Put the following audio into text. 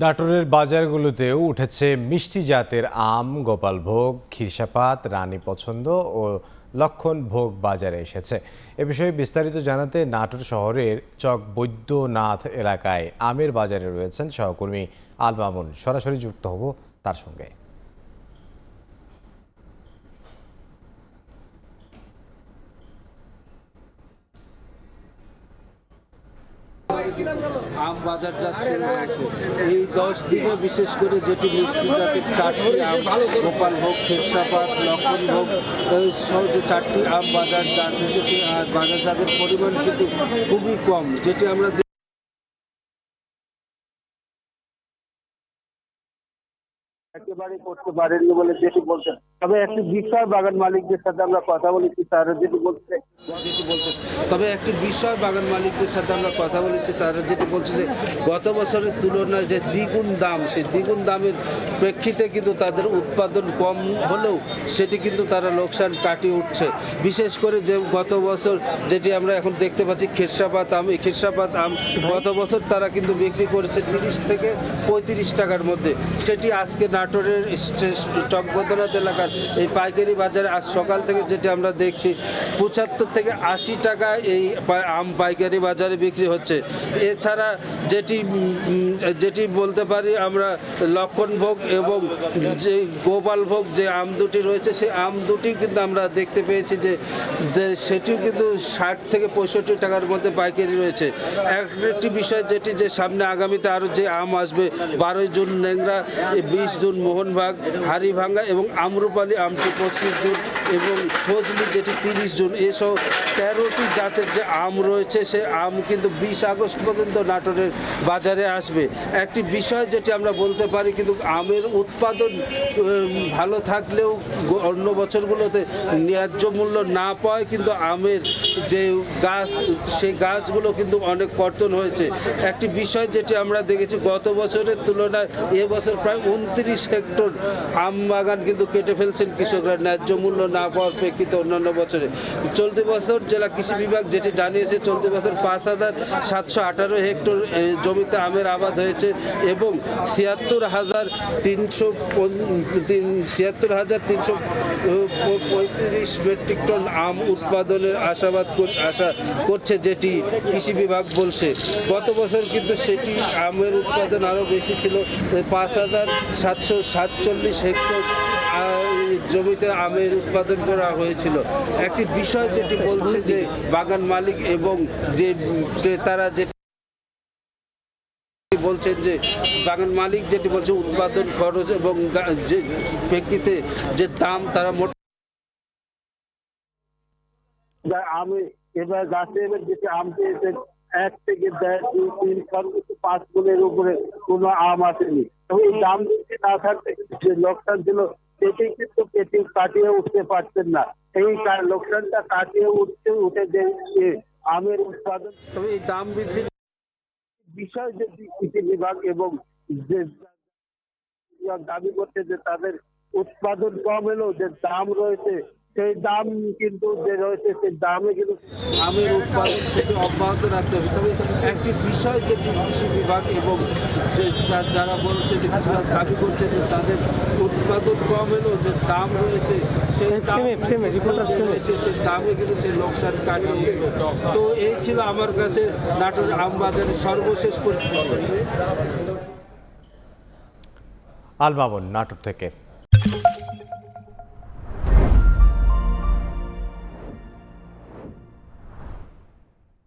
নাটোরের বাজারগুলোতেও উঠেছে মিষ্টি জাতের আম, গোপালভোগ, ক্ষীরসাপাত, রানী পছন্দ ও লক্ষণভোগ বাজারে এসেছে। এ বিষয়ে বিস্তারিত জানাতে নাটোর শহরের চক বৈদ্যনাথ এলাকায় আমের বাজারে রয়েছেন সহকর্মী আল মামুন। সরাসরি যুক্ত হব তার সঙ্গে। আম বাজার যাচ্ছে এই 10 দিনে বিশেষ করে যেটি মিষ্টি জাতের 4টি আম, গোপালভোগ, ক্ষীরসাপাত, লক্ষণভোগ সহ যে 4টি আম বাজার জাত হয়েছে, বাজার জাতের পরিমাণ কিন্তু খুবই কম, যেটি আমরা একেবারে করতে পারেননি বলে যেটি বলছেন। তবে একটি বিষয় বাগান মালিকদের সাথে আমরা কথা বলেছি, তারা যেটি বলছেন তবে একটি বিষয় বাগান মালিকদের সাথে আমরা কথা বলেছি, তারা যেটি বলছে যে গত বছরের তুলনায় যে দ্বিগুণ দাম, সেই দ্বিগুণ দামের প্রেক্ষিতে কিন্তু তাদের উৎপাদন কম হলেও সেটি কিন্তু তারা লোকসান কাটিয়ে উঠছে। বিশেষ করে যে গত বছর যেটি আমরা এখন দেখতে পাচ্ছি ক্ষীরসাপাত আম, এই ক্ষীরসাপাত আম গত বছর তারা কিন্তু বিক্রি করেছে 30 থেকে 35 টাকার মধ্যে। সেটি আজকে নাটোরের চক বৈদ্যনাথ এলাকার এই পাইকারি বাজারে আজ সকাল থেকে যেটি আমরা দেখছি 75 থেকে 80 টাকা এই আম পাইকারি বাজারে বিক্রি হচ্ছে। এছাড়া যেটি বলতে পারি আমরা লক্ষণভোগ এবং যে গোপালভোগ যে আম দুটি রয়েছে, সেই আম দুটি কিন্তু আমরা দেখতে পেয়েছি যে সেটিও কিন্তু 60 থেকে 65 টাকার মধ্যে পাইকারি রয়েছে। একটি বিষয় যেটি যে সামনে আগামীতে আরও যে আম আসবে, 12 জুন ন্যাংরা, 20 জুন মোহনবাগ, হাড়িভাঙ্গা এবং আম্রপালি আমটি 25 জুন এবং ফজলি যেটি 30 জুন, এসব 13টি জাতের যে আম রয়েছে সে আম কিন্তু 20 আগস্ট পর্যন্ত নাটোরের বাজারে আসবে। একটি বিষয় যেটি আমরা বলতে পারি, কিন্তু আমের উৎপাদন ভালো থাকলেও অন্য বছরগুলোতে ন্যায্য মূল্য না পাওয়ায় কিন্তু আমের যে গাছ, সেই গাছগুলো কিন্তু অনেক কর্তন হয়েছে। একটি বিষয় যেটি আমরা দেখেছি গত বছরের তুলনায় এবছর প্রায় 29 হেক্টর আম বাগান কিন্তু কেটে ফেলছেন কৃষকরা ন্যায্য মূল্য না পাওয়ার প্রেক্ষিতে। অন্যান্য বছরে চলতি বছর জেলা কৃষি বিভাগ যেটি জানিয়েছে, চলতি বছর 5,718 হেক্টর জমিতে আমের আবাদ হয়েছে এবং 76,335 মেট্রিক টন আম উৎপাদনের আশা করছে যেটি কৃষি বিভাগ বলছে। গত বছর কিন্তু সেটি আমের উৎপাদন আরও বেশি ছিল, 5,747 হেক্টর জমিতে আমের উৎপাদন করা হয়েছিল। একটি বিষয় যেটি বলছে যে বাগান মালিক এবং যে ক্রেতারা যেটি বলছেন, যে বাগান মালিক যেটি বলছে উৎপাদন খরচ এবং যে প্রেক্ষিতে যে দাম তারা আমি এবার গাছে এবার যেটি আম পেয়েছে 1 থেকে 1.5, 2, 3 সর্বোচ্চ 5 গুণের উপরে কোনো আম আসেনি। তবে এই দাম যদি না থাকতে যে লোকসান ছিল সেটি কিন্তু কাটিয়ে উঠতে পারছেন না। এই লোকসানটা কাটিয়ে উঠে যে আমের উৎপাদন, তবে এই দাম বৃদ্ধির বিষয় যে কৃষি বিভাগ এবং যে দাবি করছে যে তাদের উৎপাদন কম হলেও যে দাম রয়েছে সেই দাম কিন্তু যে রয়েছে সেই দামে কিন্তু আমের উৎপাদন সেটি অব্যাহত রাখতে হবে। তবে একটি বিষয় যেটি কৃষি বিভাগ এবং যে যারা বলছে যে কৃষিবিভাগ দাবি করছে যে তাদের উৎপাদন কম হলেও যে দাম রয়েছে সেই দাম রয়েছে, সেই দামে কিন্তু সেই লোকসান কাটিয়ে উঠবে। তো এই ছিল আমার কাছে নাটোর আম বাজারের সর্বশেষ পরিস্থিতি। আল মামুন নাটোর থেকে।